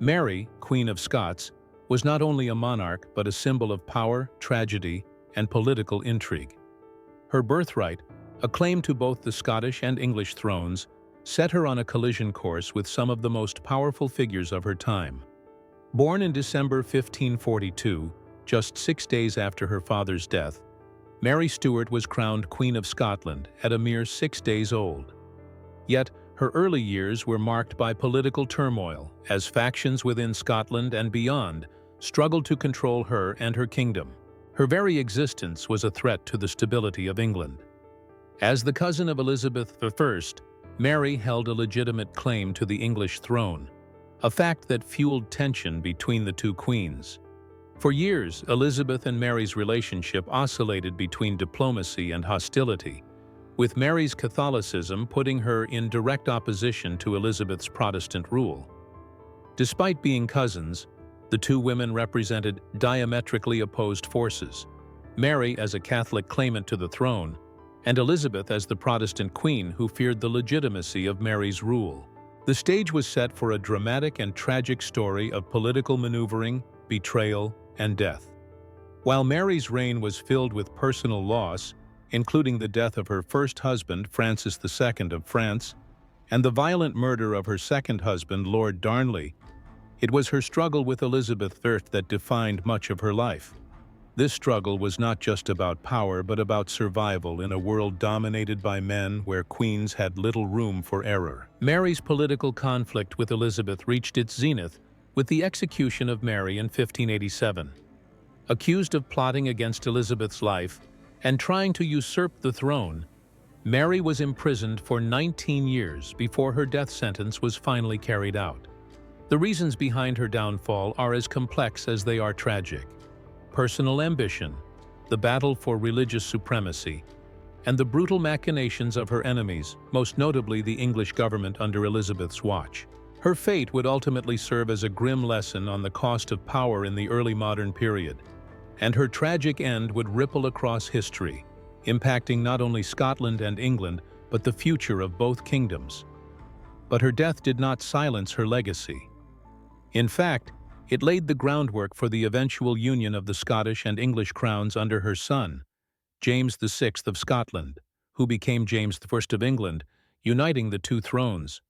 Mary, Queen of Scots, was not only a monarch but a symbol of power, tragedy, and political intrigue. Her birthright, a claim to both the Scottish and English thrones, set her on a collision course with some of the most powerful figures of her time. Born in December 1542, just 6 days after her father's death, Mary Stuart was crowned Queen of Scotland at a mere 6 days old. Yet, her early years were marked by political turmoil as factions within Scotland and beyond struggled to control her and her kingdom. Her very existence was a threat to the stability of England. As the cousin of Elizabeth I, Mary held a legitimate claim to the English throne, a fact that fueled tension between the two queens. For years, Elizabeth and Mary's relationship oscillated between diplomacy and hostility, with Mary's Catholicism putting her in direct opposition to Elizabeth's Protestant rule. Despite being cousins, the two women represented diametrically opposed forces, Mary as a Catholic claimant to the throne, and Elizabeth as the Protestant queen who feared the legitimacy of Mary's rule. The stage was set for a dramatic and tragic story of political maneuvering, betrayal, and death. While Mary's reign was filled with personal loss, including the death of her first husband, Francis II of France, and the violent murder of her second husband, Lord Darnley, it was her struggle with Elizabeth I that defined much of her life. This struggle was not just about power but about survival in a world dominated by men where queens had little room for error. Mary's political conflict with Elizabeth reached its zenith with the execution of Mary in 1587. Accused of plotting against Elizabeth's life and trying to usurp the throne, Mary was imprisoned for 19 years before her death sentence was finally carried out. The reasons behind her downfall are as complex as they are tragic. Personal ambition, the battle for religious supremacy, and the brutal machinations of her enemies, most notably the English government under Elizabeth's watch. Her fate would ultimately serve as a grim lesson on the cost of power in the early modern period, and her tragic end would ripple across history, impacting not only Scotland and England, but the future of both kingdoms. But her death did not silence her legacy. In fact, it laid the groundwork for the eventual union of the Scottish and English crowns under her son, James VI of Scotland, who became James I of England, uniting the two thrones.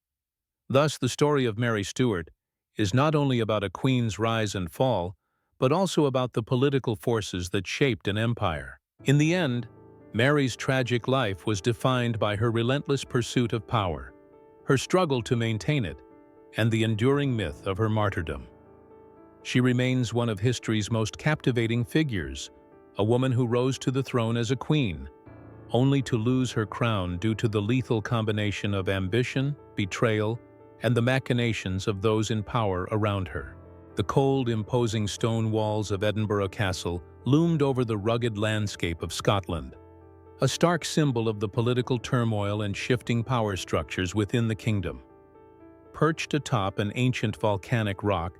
Thus, the story of Mary Stuart is not only about a queen's rise and fall, but also about the political forces that shaped an empire. In the end, Mary's tragic life was defined by her relentless pursuit of power, her struggle to maintain it, and the enduring myth of her martyrdom. She remains one of history's most captivating figures, a woman who rose to the throne as a queen, only to lose her crown due to the lethal combination of ambition, betrayal, and the machinations of those in power around her. The cold, imposing stone walls of Edinburgh Castle loomed over the rugged landscape of Scotland, a stark symbol of the political turmoil and shifting power structures within the kingdom. Perched atop an ancient volcanic rock,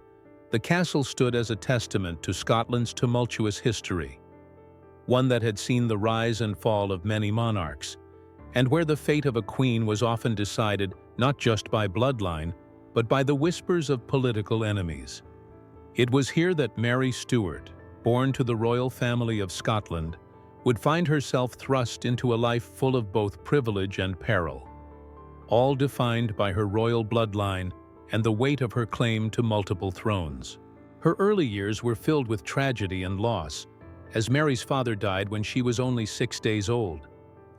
the castle stood as a testament to Scotland's tumultuous history, one that had seen the rise and fall of many monarchs, and where the fate of a queen was often decided not just by bloodline, but by the whispers of political enemies. It was here that Mary Stuart, born to the royal family of Scotland, would find herself thrust into a life full of both privilege and peril, all defined by her royal bloodline and the weight of her claim to multiple thrones. Her early years were filled with tragedy and loss, as Mary's father died when she was only 6 days old,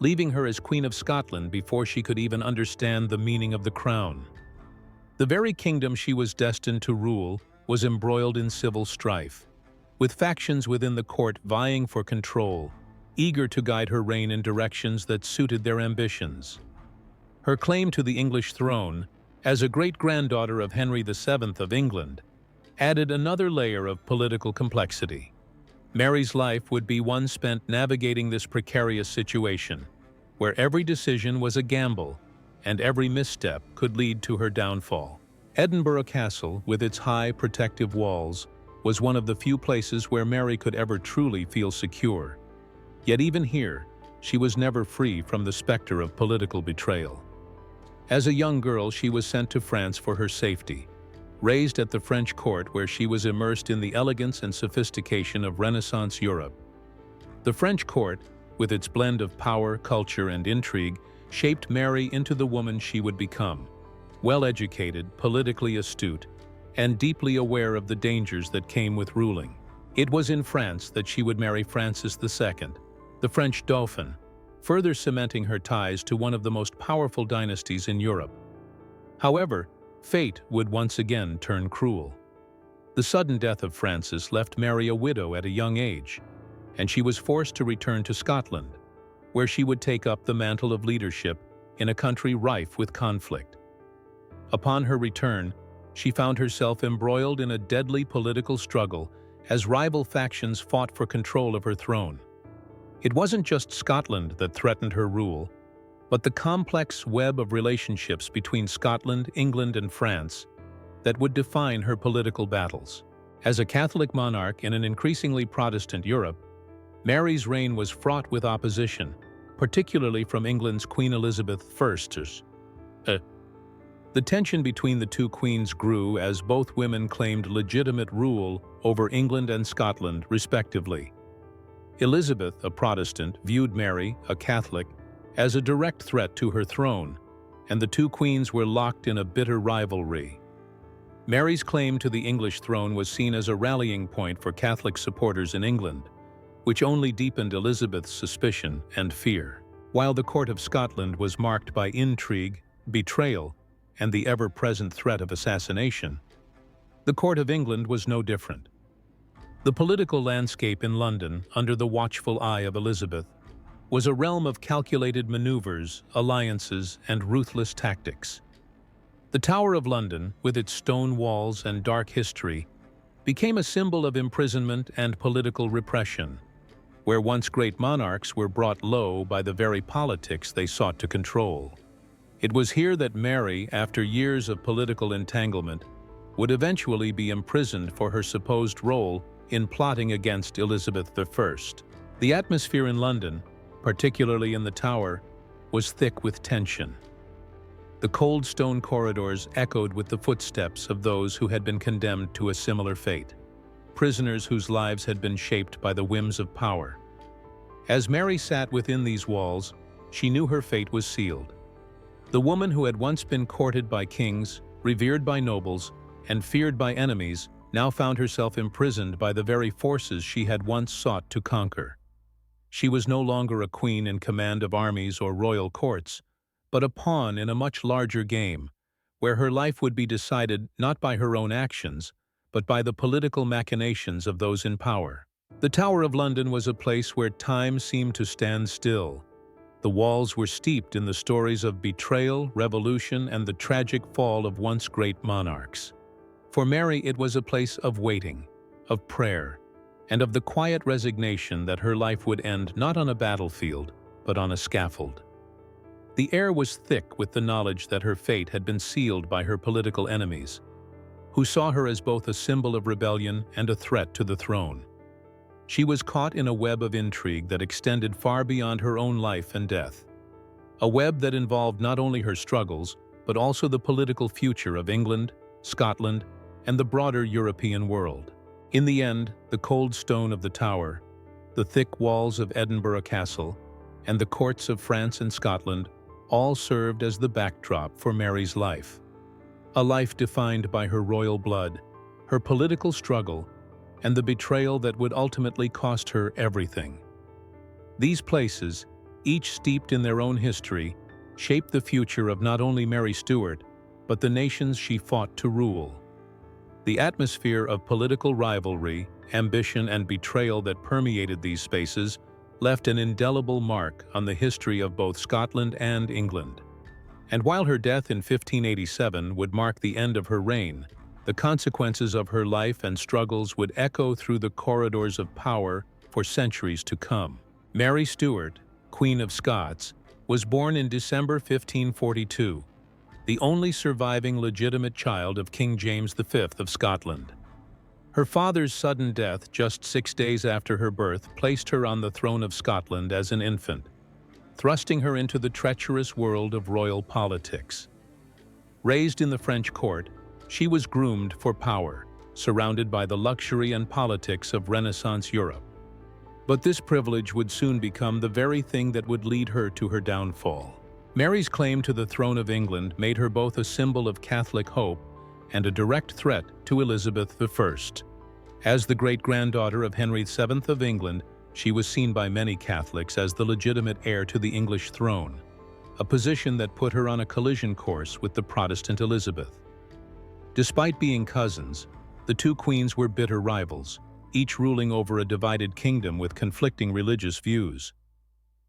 leaving her as Queen of Scotland before she could even understand the meaning of the crown. The very kingdom she was destined to rule was embroiled in civil strife, with factions within the court vying for control, eager to guide her reign in directions that suited their ambitions. Her claim to the English throne, as a great-granddaughter of Henry VII of England, added another layer of political complexity. Mary's life would be one spent navigating this precarious situation, where every decision was a gamble and every misstep could lead to her downfall. Edinburgh Castle, with its high, protective walls, was one of the few places where Mary could ever truly feel secure. Yet even here, she was never free from the specter of political betrayal. As a young girl, she was sent to France for her safety, Raised at the French court where she was immersed in the elegance and sophistication of Renaissance Europe, the French court, with its blend of power, culture, and intrigue, shaped Mary into the woman she would become, well-educated, politically astute, and deeply aware of the dangers that came with ruling. It was in France that she would marry Francis II, the French Dauphin, further cementing her ties to one of the most powerful dynasties in Europe. However, fate would once again turn cruel. The sudden death of Francis left Mary a widow at a young age, and she was forced to return to Scotland, where she would take up the mantle of leadership in a country rife with conflict. Upon her return, she found herself embroiled in a deadly political struggle as rival factions fought for control of her throne. It wasn't just Scotland that threatened her rule, but the complex web of relationships between Scotland, England, and France that would define her political battles. As a Catholic monarch in an increasingly Protestant Europe, Mary's reign was fraught with opposition, particularly from England's Queen Elizabeth I. The tension between the two queens grew as both women claimed legitimate rule over England and Scotland, respectively. Elizabeth, a Protestant, viewed Mary, a Catholic, as a direct threat to her throne, and the two queens were locked in a bitter rivalry. Mary's claim to the English throne was seen as a rallying point for Catholic supporters in England, which only deepened Elizabeth's suspicion and fear. While the court of Scotland was marked by intrigue, betrayal, and the ever-present threat of assassination, the court of England was no different. The political landscape in London, under the watchful eye of Elizabeth, was a realm of calculated maneuvers, alliances, and ruthless tactics. The Tower of London, with its stone walls and dark history, became a symbol of imprisonment and political repression, where once great monarchs were brought low by the very politics they sought to control. It was here that Mary, after years of political entanglement, would eventually be imprisoned for her supposed role in plotting against Elizabeth I. The atmosphere in London, particularly in the Tower, was thick with tension. The cold stone corridors echoed with the footsteps of those who had been condemned to a similar fate, prisoners whose lives had been shaped by the whims of power. As Mary sat within these walls, she knew her fate was sealed. The woman who had once been courted by kings, revered by nobles, and feared by enemies now found herself imprisoned by the very forces she had once sought to conquer. She was no longer a queen in command of armies or royal courts, but a pawn in a much larger game, where her life would be decided not by her own actions, but by the political machinations of those in power. The Tower of London was a place where time seemed to stand still. The walls were steeped in the stories of betrayal, revolution, and the tragic fall of once great monarchs. For Mary, it was a place of waiting, of prayer, and of the quiet resignation that her life would end not on a battlefield, but on a scaffold. The air was thick with the knowledge that her fate had been sealed by her political enemies, who saw her as both a symbol of rebellion and a threat to the throne. She was caught in a web of intrigue that extended far beyond her own life and death, a web that involved not only her struggles, but also the political future of England, Scotland, and the broader European world. In the end, the cold stone of the Tower, the thick walls of Edinburgh Castle, and the courts of France and Scotland all served as the backdrop for Mary's life. A life defined by her royal blood, her political struggle, and the betrayal that would ultimately cost her everything. These places, each steeped in their own history, shaped the future of not only Mary Stuart, but the nations she fought to rule. The atmosphere of political rivalry, ambition, and betrayal that permeated these spaces left an indelible mark on the history of both Scotland and England. And while her death in 1587 would mark the end of her reign, the consequences of her life and struggles would echo through the corridors of power for centuries to come. Mary Stuart, Queen of Scots, was born in December 1542, the only surviving legitimate child of King James V of Scotland. Her father's sudden death just 6 days after her birth placed her on the throne of Scotland as an infant, thrusting her into the treacherous world of royal politics. Raised in the French court, She was groomed for power, surrounded by the luxury and politics of Renaissance Europe. But this privilege would soon become the very thing that would lead her to her downfall. Mary's claim to the throne of England made her both a symbol of Catholic hope and a direct threat to Elizabeth I. As the great-granddaughter of Henry VII of England, she was seen by many Catholics as the legitimate heir to the English throne, a position that put her on a collision course with the Protestant Elizabeth. Despite being cousins, the two queens were bitter rivals, each ruling over a divided kingdom with conflicting religious views.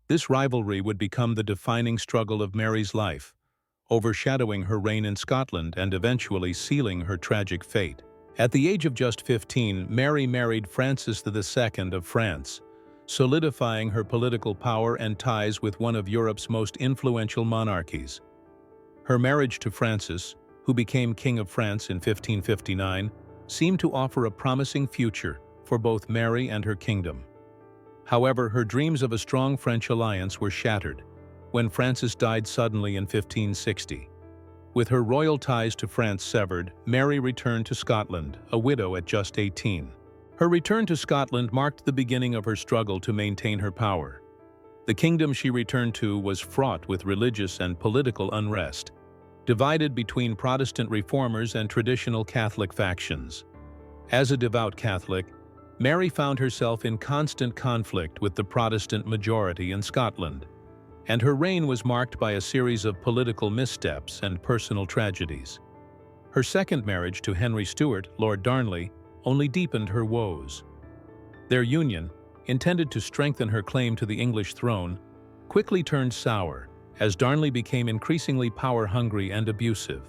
This rivalry would become the defining struggle of Mary's life, overshadowing her reign in Scotland and eventually sealing her tragic fate. At the age of just 15, Mary married Francis II of France, solidifying her political power and ties with one of Europe's most influential monarchies. Her marriage to Francis, who became King of France in 1559, seemed to offer a promising future for both Mary and her kingdom. However, her dreams of a strong French alliance were shattered when Francis died suddenly in 1560. With her royal ties to France severed, Mary returned to Scotland, a widow at just 18. Her return to Scotland marked the beginning of her struggle to maintain her power. The kingdom she returned to was fraught with religious and political unrest, divided between Protestant reformers and traditional Catholic factions. As a devout Catholic, Mary found herself in constant conflict with the Protestant majority in Scotland, and her reign was marked by a series of political missteps and personal tragedies. Her second marriage to Henry Stuart, Lord Darnley, only deepened her woes. Their union, intended to strengthen her claim to the English throne, quickly turned sour as Darnley became increasingly power-hungry and abusive.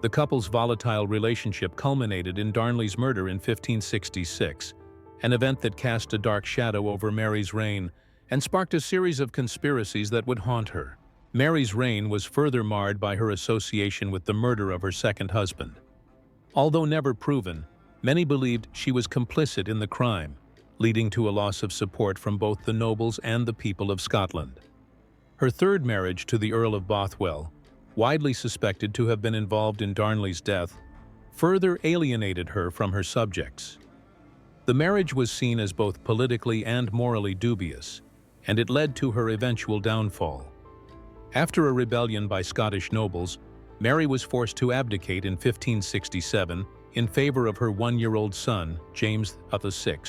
The couple's volatile relationship culminated in Darnley's murder in 1566, an event that cast a dark shadow over Mary's reign and sparked a series of conspiracies that would haunt her. Mary's reign was further marred by her association with the murder of her second husband. Although never proven, many believed she was complicit in the crime, leading to a loss of support from both the nobles and the people of Scotland. Her third marriage to the Earl of Bothwell, widely suspected to have been involved in Darnley's death, further alienated her from her subjects. The marriage was seen as both politically and morally dubious, and it led to her eventual downfall. After a rebellion by Scottish nobles, Mary was forced to abdicate in 1567 in favor of her one-year-old son, James VI,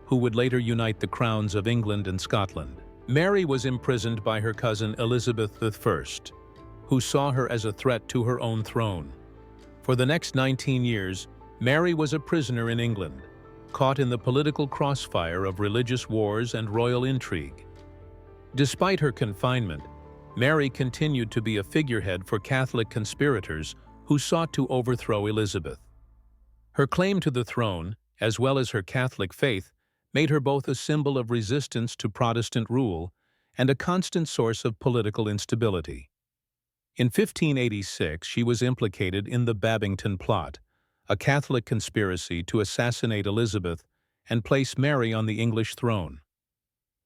who would later unite the crowns of England and Scotland. Mary was imprisoned by her cousin Elizabeth I, who saw her as a threat to her own throne. For the next 19 years, Mary was a prisoner in England, caught in the political crossfire of religious wars and royal intrigue. Despite her confinement, Mary continued to be a figurehead for Catholic conspirators who sought to overthrow Elizabeth. Her claim to the throne, as well as her Catholic faith, made her both a symbol of resistance to Protestant rule and a constant source of political instability. In 1586, she was implicated in the Babington Plot, a Catholic conspiracy to assassinate Elizabeth and place Mary on the English throne.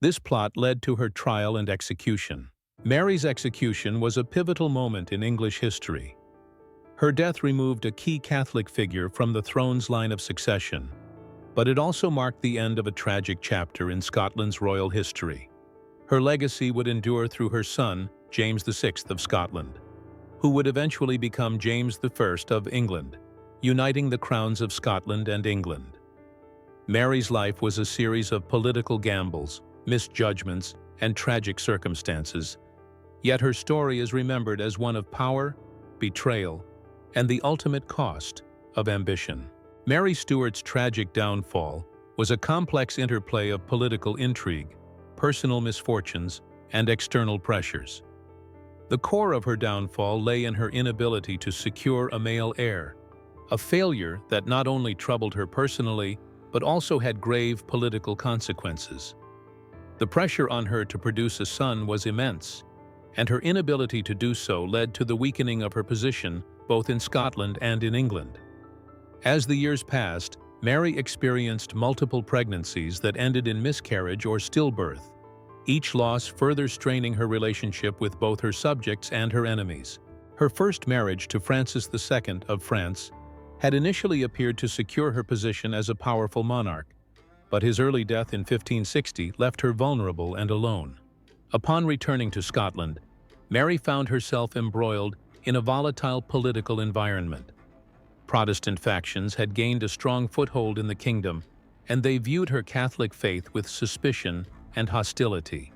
This plot led to her trial and execution. Mary's execution was a pivotal moment in English history. Her death removed a key Catholic figure from the throne's line of succession, but it also marked the end of a tragic chapter in Scotland's royal history. Her legacy would endure through her son, James VI of Scotland, who would eventually become James I of England, uniting the crowns of Scotland and England. Mary's life was a series of political gambles, misjudgments, and tragic circumstances, yet her story is remembered as one of power, betrayal, and the ultimate cost of ambition. Mary Stuart's tragic downfall was a complex interplay of political intrigue, personal misfortunes, and external pressures. The core of her downfall lay in her inability to secure a male heir, a failure that not only troubled her personally, but also had grave political consequences. The pressure on her to produce a son was immense, and her inability to do so led to the weakening of her position both in Scotland and in England. As the years passed, Mary experienced multiple pregnancies that ended in miscarriage or stillbirth, each loss further straining her relationship with both her subjects and her enemies. Her first marriage to Francis II of France had initially appeared to secure her position as a powerful monarch, but his early death in 1560 left her vulnerable and alone. Upon returning to Scotland, Mary found herself embroiled in a volatile political environment. Protestant factions had gained a strong foothold in the kingdom, and they viewed her Catholic faith with suspicion and hostility.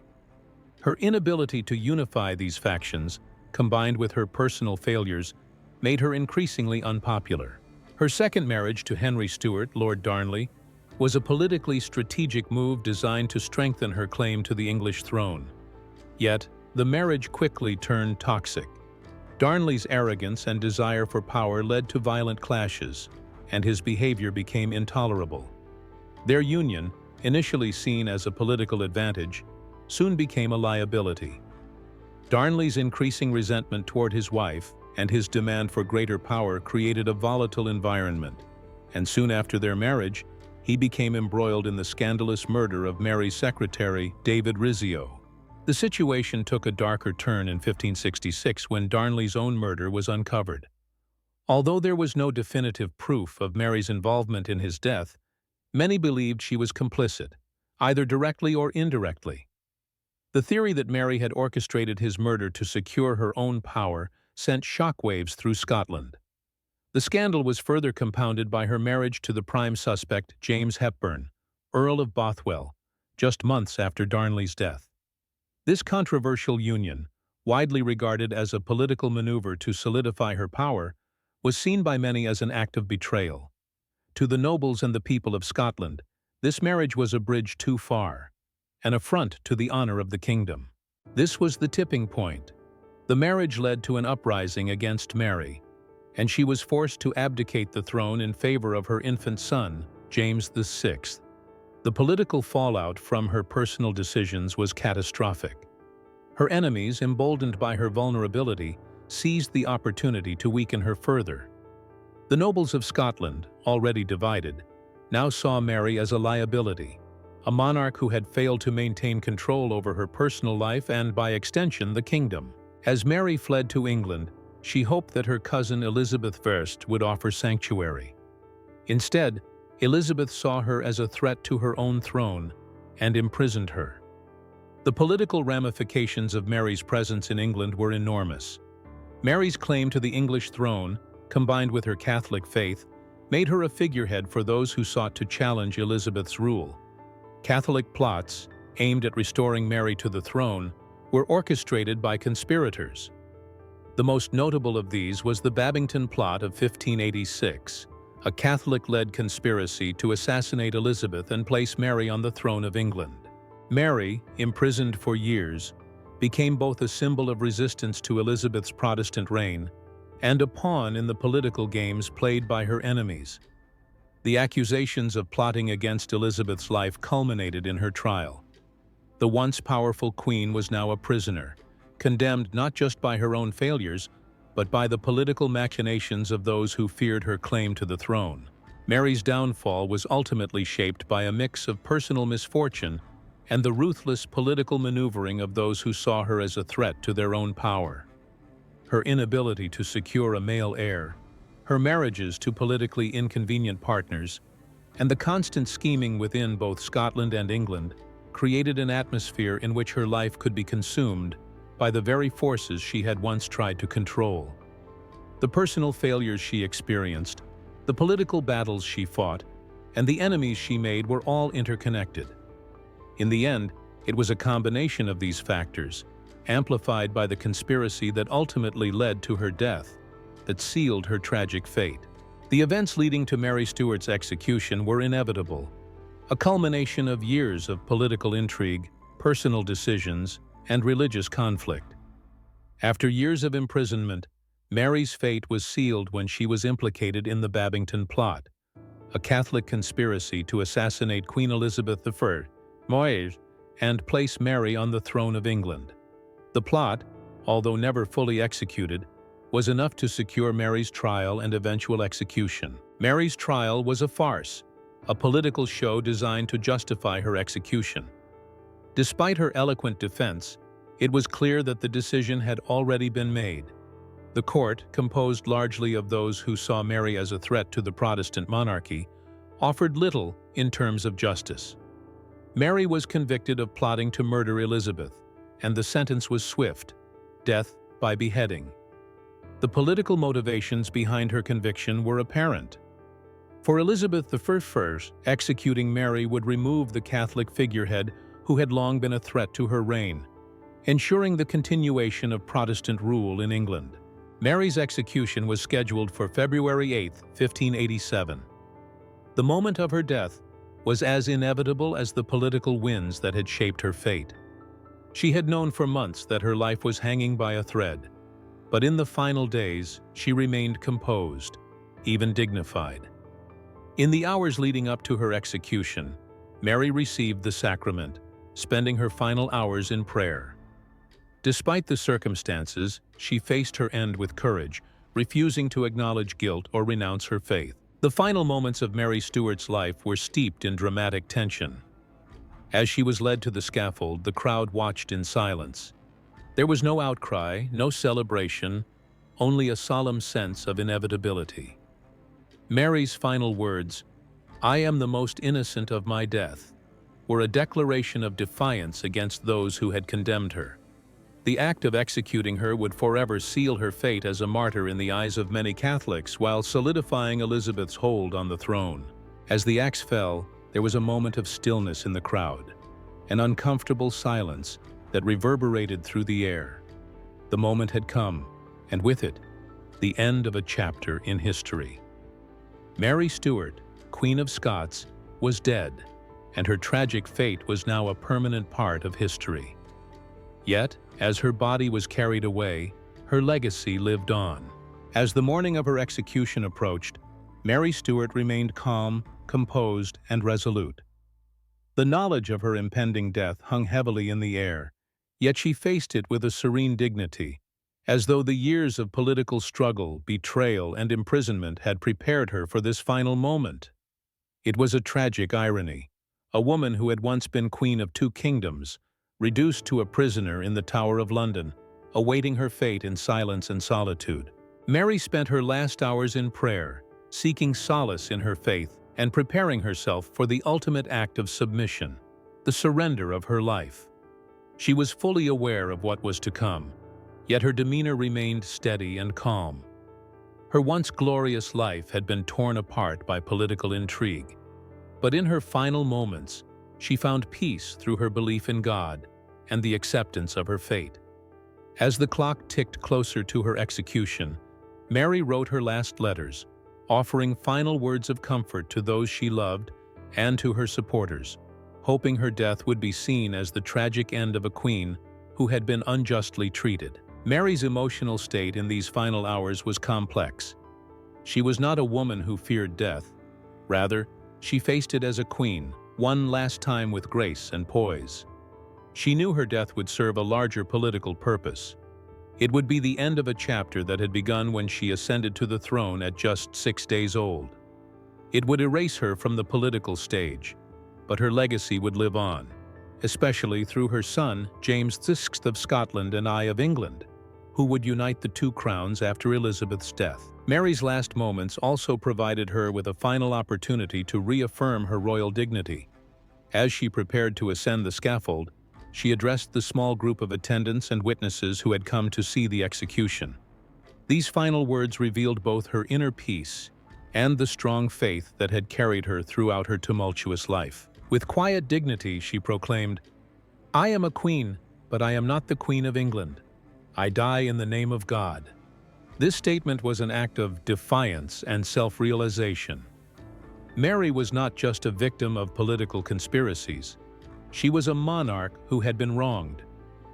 Her inability to unify these factions, combined with her personal failures, made her increasingly unpopular. Her second marriage to Henry Stuart, Lord Darnley, was a politically strategic move designed to strengthen her claim to the English throne. Yet, the marriage quickly turned toxic. Darnley's arrogance and desire for power led to violent clashes, and his behavior became intolerable. Their union, initially seen as a political advantage, soon became a liability. Darnley's increasing resentment toward his wife and his demand for greater power created a volatile environment, and soon after their marriage, he became embroiled in the scandalous murder of Mary's secretary, David Rizzio. The situation took a darker turn in 1566 when Darnley's own murder was uncovered. Although there was no definitive proof of Mary's involvement in his death, many believed she was complicit, either directly or indirectly. The theory that Mary had orchestrated his murder to secure her own power sent shockwaves through Scotland. The scandal was further compounded by her marriage to the prime suspect, James Hepburn, Earl of Bothwell, just months after Darnley's death. This controversial union, widely regarded as a political maneuver to solidify her power, was seen by many as an act of betrayal. To the nobles and the people of Scotland, this marriage was a bridge too far, an affront to the honor of the kingdom. This was the tipping point. The marriage led to an uprising against Mary, and she was forced to abdicate the throne in favor of her infant son, James VI. The political fallout from her personal decisions was catastrophic. Her enemies, emboldened by her vulnerability, seized the opportunity to weaken her further. The nobles of Scotland, already divided, now saw Mary as a liability, a monarch who had failed to maintain control over her personal life and, by extension, the kingdom. As Mary fled to England, she hoped that her cousin Elizabeth I would offer sanctuary. Instead, Elizabeth saw her as a threat to her own throne and imprisoned her. The political ramifications of Mary's presence in England were enormous. Mary's claim to the English throne, combined with her Catholic faith, made her a figurehead for those who sought to challenge Elizabeth's rule. Catholic plots, aimed at restoring Mary to the throne, were orchestrated by conspirators. The most notable of these was the Babington Plot of 1586, a Catholic-led conspiracy to assassinate Elizabeth and place Mary on the throne of England. Mary, imprisoned for years, became both a symbol of resistance to Elizabeth's Protestant reign and a pawn in the political games played by her enemies. The accusations of plotting against Elizabeth's life culminated in her trial. The once powerful queen was now a prisoner, condemned not just by her own failures, but by the political machinations of those who feared her claim to the throne. Mary's downfall was ultimately shaped by a mix of personal misfortune and the ruthless political maneuvering of those who saw her as a threat to their own power. Her inability to secure a male heir, her marriages to politically inconvenient partners, and the constant scheming within both Scotland and England created an atmosphere in which her life could be consumed by the very forces she had once tried to control. The personal failures she experienced, the political battles she fought, and the enemies she made were all interconnected. In the end, it was a combination of these factors, amplified by the conspiracy that ultimately led to her death, that sealed her tragic fate. The events leading to Mary Stuart's execution were inevitable, a culmination of years of political intrigue, personal decisions, and religious conflict. After years of imprisonment, Mary's fate was sealed when she was implicated in the Babington Plot, a Catholic conspiracy to assassinate Queen Elizabeth I and place Mary on the throne of England. The plot, although never fully executed, was enough to secure Mary's trial and eventual execution. Mary's trial was a farce, a political show designed to justify her execution. Despite her eloquent defense, it was clear that the decision had already been made. The court, composed largely of those who saw Mary as a threat to the Protestant monarchy, offered little in terms of justice. Mary was convicted of plotting to murder Elizabeth, and the sentence was swift: death by beheading. The political motivations behind her conviction were apparent. For Elizabeth I, executing Mary would remove the Catholic figurehead who had long been a threat to her reign, ensuring the continuation of Protestant rule in England. Mary's execution was scheduled for February 8, 1587. The moment of her death was as inevitable as the political winds that had shaped her fate. She had known for months that her life was hanging by a thread, but in the final days she remained composed, even dignified. In the hours leading up to her execution, Mary received the sacrament, spending her final hours in prayer. Despite the circumstances, she faced her end with courage, refusing to acknowledge guilt or renounce her faith. The final moments of Mary Stuart's life were steeped in dramatic tension. As she was led to the scaffold, the crowd watched in silence. There was no outcry, no celebration, only a solemn sense of inevitability. Mary's final words, "I am the most innocent of my death," were a declaration of defiance against those who had condemned her. The act of executing her would forever seal her fate as a martyr in the eyes of many Catholics, while solidifying Elizabeth's hold on the throne. As the axe fell, there was a moment of stillness in the crowd, an uncomfortable silence that reverberated through the air. The moment had come, and with it, the end of a chapter in history. Mary Stuart, Queen of Scots, was dead, and her tragic fate was now a permanent part of history. Yet, as her body was carried away, her legacy lived on. As the morning of her execution approached, Mary Stuart remained calm, composed, and resolute. The knowledge of her impending death hung heavily in the air, yet she faced it with a serene dignity, as though the years of political struggle, betrayal, and imprisonment had prepared her for this final moment. It was a tragic irony. A woman who had once been queen of two kingdoms, reduced to a prisoner in the Tower of London, awaiting her fate in silence and solitude. Mary spent her last hours in prayer, seeking solace in her faith and preparing herself for the ultimate act of submission, the surrender of her life. She was fully aware of what was to come, yet her demeanor remained steady and calm. Her once glorious life had been torn apart by political intrigue, but in her final moments, she found peace through her belief in God and the acceptance of her fate. As the clock ticked closer to her execution, Mary wrote her last letters, offering final words of comfort to those she loved and to her supporters, hoping her death would be seen as the tragic end of a queen who had been unjustly treated. Mary's emotional state in these final hours was complex. She was not a woman who feared death. Rather, she faced it as a queen, one last time with grace and poise. She knew her death would serve a larger political purpose. It would be the end of a chapter that had begun when she ascended to the throne at just 6 days old. It would erase her from the political stage, but her legacy would live on, especially through her son, James VI of Scotland and I of England, who would unite the two crowns after Elizabeth's death. Mary's last moments also provided her with a final opportunity to reaffirm her royal dignity. As she prepared to ascend the scaffold, she addressed the small group of attendants and witnesses who had come to see the execution. These final words revealed both her inner peace and the strong faith that had carried her throughout her tumultuous life. With quiet dignity, she proclaimed, "I am a queen, but I am not the Queen of England. I die in the name of God." This statement was an act of defiance and self-realization. Mary was not just a victim of political conspiracies. She was a monarch who had been wronged,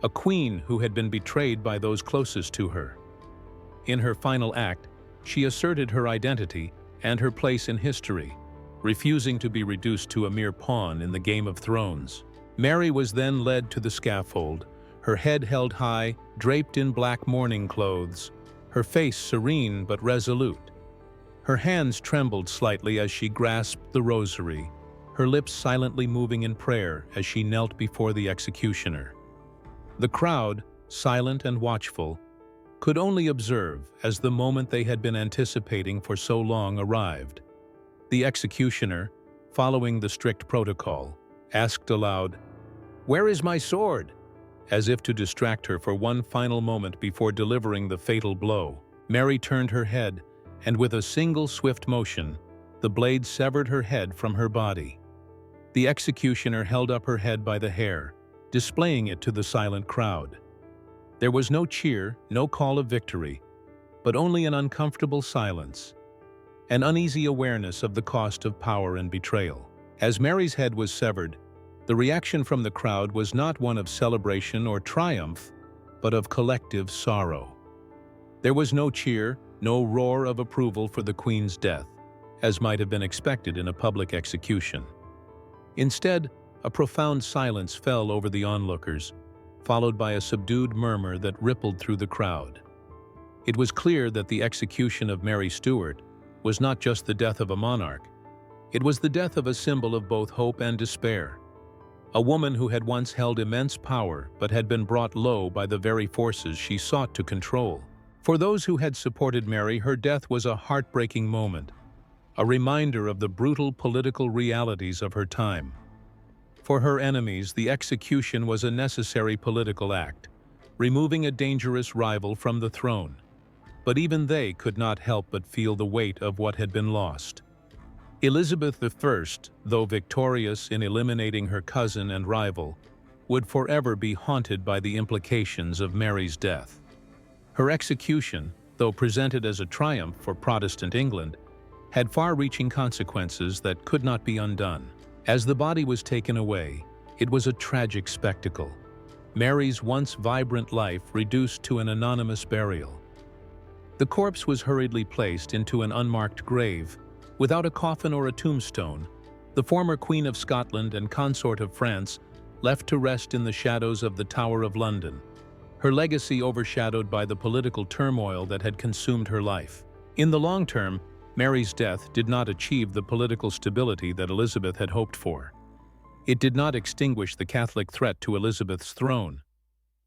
a queen who had been betrayed by those closest to her. In her final act, she asserted her identity and her place in history, refusing to be reduced to a mere pawn in the Game of Thrones. Mary was then led to the scaffold, her head held high, draped in black mourning clothes, her face serene but resolute. Her hands trembled slightly as she grasped the rosary, her lips silently moving in prayer as she knelt before the executioner. The crowd, silent and watchful, could only observe as the moment they had been anticipating for so long arrived. The executioner, following the strict protocol, asked aloud, "Where is my sword?" as if to distract her for one final moment before delivering the fatal blow. Mary turned her head, and with a single swift motion, the blade severed her head from her body. The executioner held up her head by the hair, displaying it to the silent crowd. There was no cheer, no call of victory, but only an uncomfortable silence, an uneasy awareness of the cost of power and betrayal. As Mary's head was severed, the reaction from the crowd was not one of celebration or triumph, but of collective sorrow. There was no cheer, no roar of approval for the Queen's death, as might have been expected in a public execution. Instead, a profound silence fell over the onlookers, followed by a subdued murmur that rippled through the crowd. It was clear that the execution of Mary Stuart was not just the death of a monarch, it was the death of a symbol of both hope and despair. A woman who had once held immense power but had been brought low by the very forces she sought to control. For those who had supported Mary, her death was a heartbreaking moment, a reminder of the brutal political realities of her time. For her enemies, the execution was a necessary political act, removing a dangerous rival from the throne. But even they could not help but feel the weight of what had been lost. Elizabeth I, though victorious in eliminating her cousin and rival, would forever be haunted by the implications of Mary's death. Her execution, though presented as a triumph for Protestant England, had far-reaching consequences that could not be undone. As the body was taken away, it was a tragic spectacle. Mary's once vibrant life reduced to an anonymous burial. The corpse was hurriedly placed into an unmarked grave. Without a coffin or a tombstone, the former Queen of Scotland and consort of France left to rest in the shadows of the Tower of London, her legacy overshadowed by the political turmoil that had consumed her life. In the long term, Mary's death did not achieve the political stability that Elizabeth had hoped for. It did not extinguish the Catholic threat to Elizabeth's throne.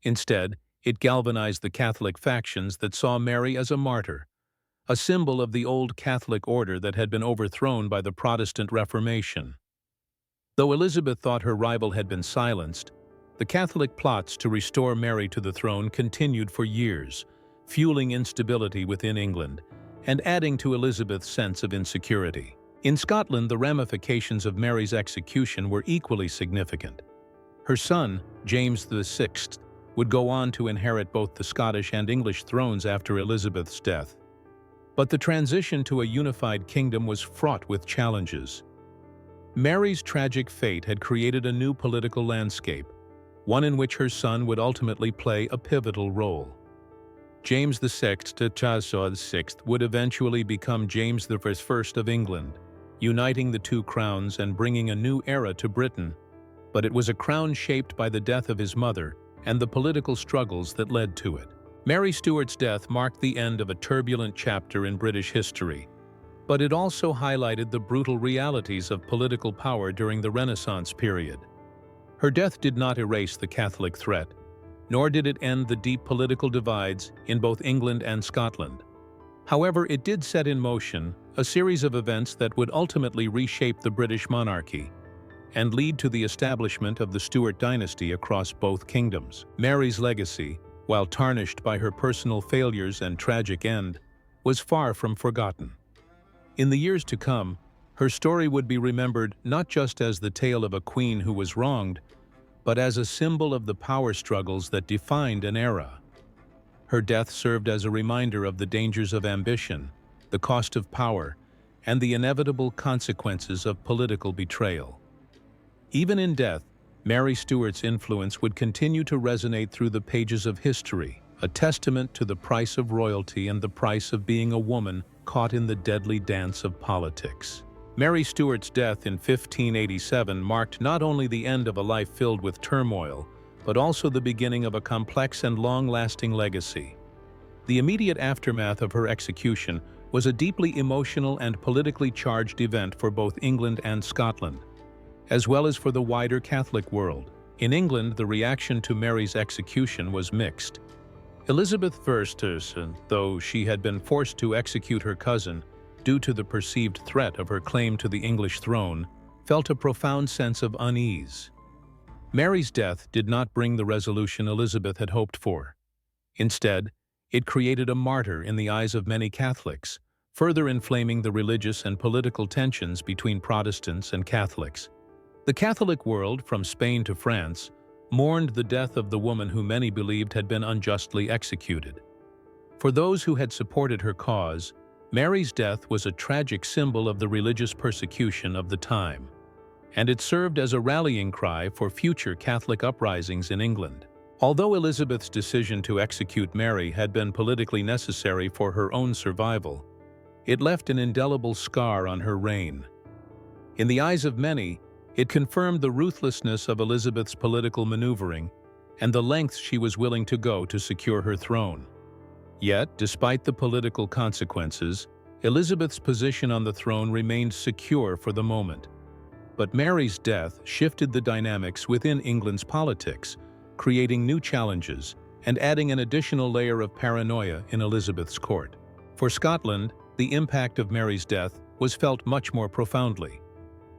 Instead, it galvanized the Catholic factions that saw Mary as a martyr, a symbol of the old Catholic order that had been overthrown by the Protestant Reformation. Though Elizabeth thought her rival had been silenced, the Catholic plots to restore Mary to the throne continued for years, fueling instability within England and adding to Elizabeth's sense of insecurity. In Scotland, the ramifications of Mary's execution were equally significant. Her son, James VI, would go on to inherit both the Scottish and English thrones after Elizabeth's death. But the transition to a unified kingdom was fraught with challenges. Mary's tragic fate had created a new political landscape, one in which her son would ultimately play a pivotal role. James VI would eventually become James I of England, uniting the two crowns and bringing a new era to Britain, but it was a crown shaped by the death of his mother and the political struggles that led to it. Mary Stuart's death marked the end of a turbulent chapter in British history, but it also highlighted the brutal realities of political power during the Renaissance period. Her death did not erase the Catholic threat, nor did it end the deep political divides in both England and Scotland. However, it did set in motion a series of events that would ultimately reshape the British monarchy and lead to the establishment of the Stuart dynasty across both kingdoms. Mary's legacy, while tarnished by her personal failures and tragic end, was far from forgotten. In the years to come, her story would be remembered not just as the tale of a queen who was wronged, but as a symbol of the power struggles that defined an era. Her death served as a reminder of the dangers of ambition, the cost of power, and the inevitable consequences of political betrayal. Even in death, Mary Stuart's influence would continue to resonate through the pages of history, a testament to the price of royalty and the price of being a woman caught in the deadly dance of politics. Mary Stuart's death in 1587 marked not only the end of a life filled with turmoil, but also the beginning of a complex and long-lasting legacy. The immediate aftermath of her execution was a deeply emotional and politically charged event for both England and Scotland, as well as for the wider Catholic world. In England, the reaction to Mary's execution was mixed. Elizabeth I, though she had been forced to execute her cousin due to the perceived threat of her claim to the English throne, felt a profound sense of unease. Mary's death did not bring the resolution Elizabeth had hoped for. Instead, it created a martyr in the eyes of many Catholics, further inflaming the religious and political tensions between Protestants and Catholics. The Catholic world, from Spain to France, mourned the death of the woman who many believed had been unjustly executed. For those who had supported her cause, Mary's death was a tragic symbol of the religious persecution of the time, and it served as a rallying cry for future Catholic uprisings in England. Although Elizabeth's decision to execute Mary had been politically necessary for her own survival, it left an indelible scar on her reign. In the eyes of many, it confirmed the ruthlessness of Elizabeth's political maneuvering and the lengths she was willing to go to secure her throne. Yet, despite the political consequences, Elizabeth's position on the throne remained secure for the moment. But Mary's death shifted the dynamics within England's politics, creating new challenges and adding an additional layer of paranoia in Elizabeth's court. For Scotland, the impact of Mary's death was felt much more profoundly.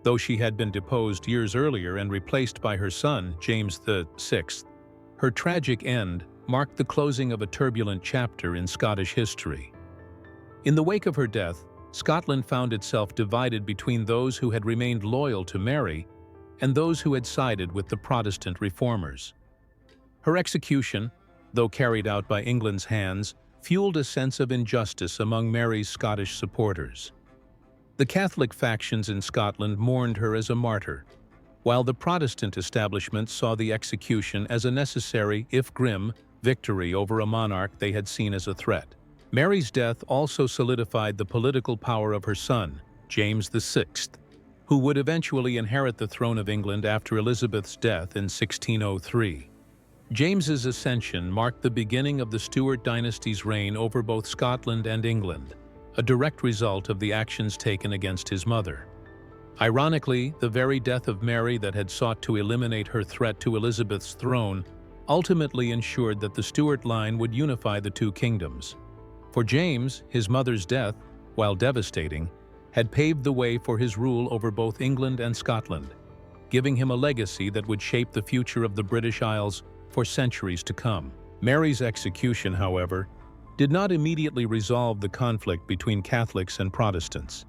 Though she had been deposed years earlier and replaced by her son, James VI, her tragic end marked the closing of a turbulent chapter in Scottish history. In the wake of her death, Scotland found itself divided between those who had remained loyal to Mary and those who had sided with the Protestant reformers. Her execution, though carried out by England's hands, fueled a sense of injustice among Mary's Scottish supporters. The Catholic factions in Scotland mourned her as a martyr, while the Protestant establishment saw the execution as a necessary, if grim, victory over a monarch they had seen as a threat. Mary's death also solidified the political power of her son, James VI, who would eventually inherit the throne of England after Elizabeth's death in 1603. James's ascension marked the beginning of the Stuart dynasty's reign over both Scotland and England, a direct result of the actions taken against his mother. Ironically, the very death of Mary that had sought to eliminate her threat to Elizabeth's throne ultimately ensured that the Stuart line would unify the two kingdoms. For James, his mother's death, while devastating, had paved the way for his rule over both England and Scotland, giving him a legacy that would shape the future of the British Isles for centuries to come. Mary's execution, however, did not immediately resolve the conflict between Catholics and Protestants.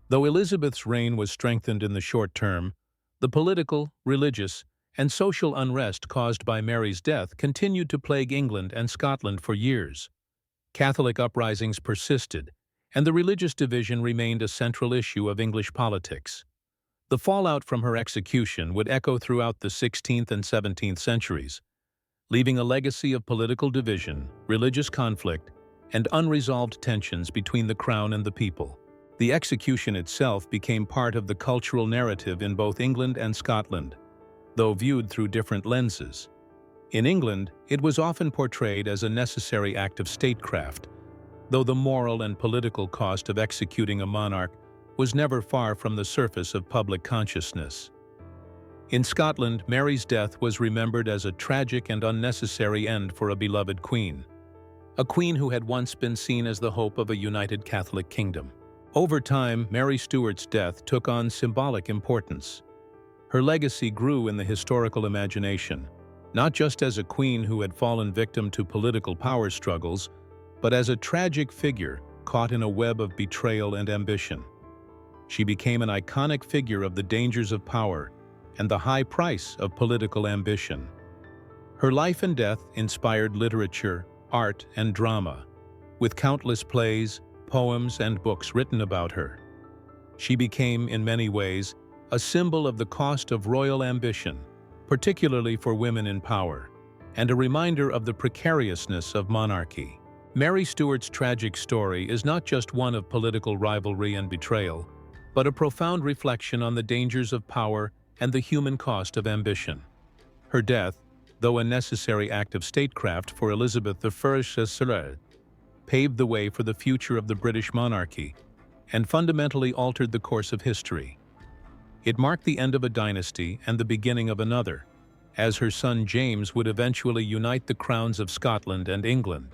Though Elizabeth's reign was strengthened in the short term, the political, religious, and social unrest caused by Mary's death continued to plague England and Scotland for years. Catholic uprisings persisted, and the religious division remained a central issue of English politics. The fallout from her execution would echo throughout the 16th and 17th centuries, leaving a legacy of political division, religious conflict, and unresolved tensions between the crown and the people. The execution itself became part of the cultural narrative in both England and Scotland, though viewed through different lenses. In England, it was often portrayed as a necessary act of statecraft, though the moral and political cost of executing a monarch was never far from the surface of public consciousness. In Scotland, Mary's death was remembered as a tragic and unnecessary end for a beloved queen, a queen who had once been seen as the hope of a united Catholic kingdom. Over time, Mary Stuart's death took on symbolic importance. Her legacy grew in the historical imagination, not just as a queen who had fallen victim to political power struggles, but as a tragic figure caught in a web of betrayal and ambition. She became an iconic figure of the dangers of power and the high price of political ambition. Her life and death inspired literature, art, and drama, with countless plays, poems, and books written about her. She became, in many ways, a symbol of the cost of royal ambition, particularly for women in power, and a reminder of the precariousness of monarchy. Mary Stuart's tragic story is not just one of political rivalry and betrayal, but a profound reflection on the dangers of power and the human cost of ambition. Her death, though a necessary act of statecraft for Elizabeth I, paved the way for the future of the British monarchy and fundamentally altered the course of history. It marked the end of a dynasty and the beginning of another, as her son James would eventually unite the crowns of Scotland and England.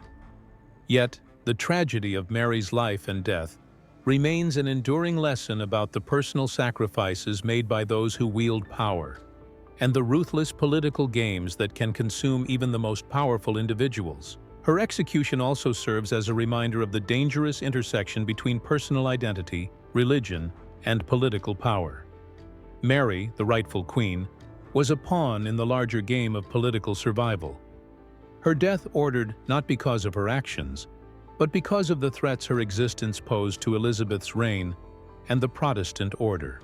Yet, the tragedy of Mary's life and death remains an enduring lesson about the personal sacrifices made by those who wield power, and the ruthless political games that can consume even the most powerful individuals. Her execution also serves as a reminder of the dangerous intersection between personal identity, religion, and political power. Mary, the rightful queen, was a pawn in the larger game of political survival. Her death ordered not because of her actions, but because of the threats her existence posed to Elizabeth's reign and the Protestant order.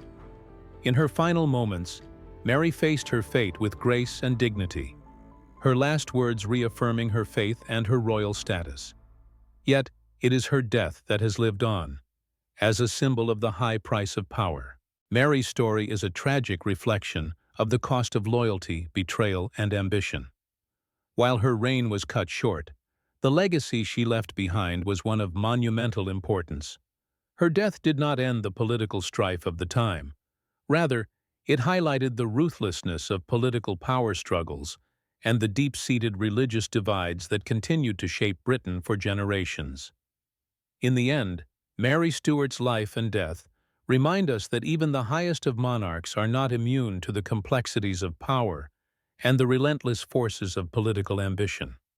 In her final moments, Mary faced her fate with grace and dignity, her last words reaffirming her faith and her royal status. Yet, it is her death that has lived on, as a symbol of the high price of power. Mary's story is a tragic reflection of the cost of loyalty, betrayal, and ambition. While her reign was cut short, the legacy she left behind was one of monumental importance. Her death did not end the political strife of the time. Rather, it highlighted the ruthlessness of political power struggles and the deep-seated religious divides that continued to shape Britain for generations. In the end, Mary Stuart's life and death remind us that even the highest of monarchs are not immune to the complexities of power and the relentless forces of political ambition.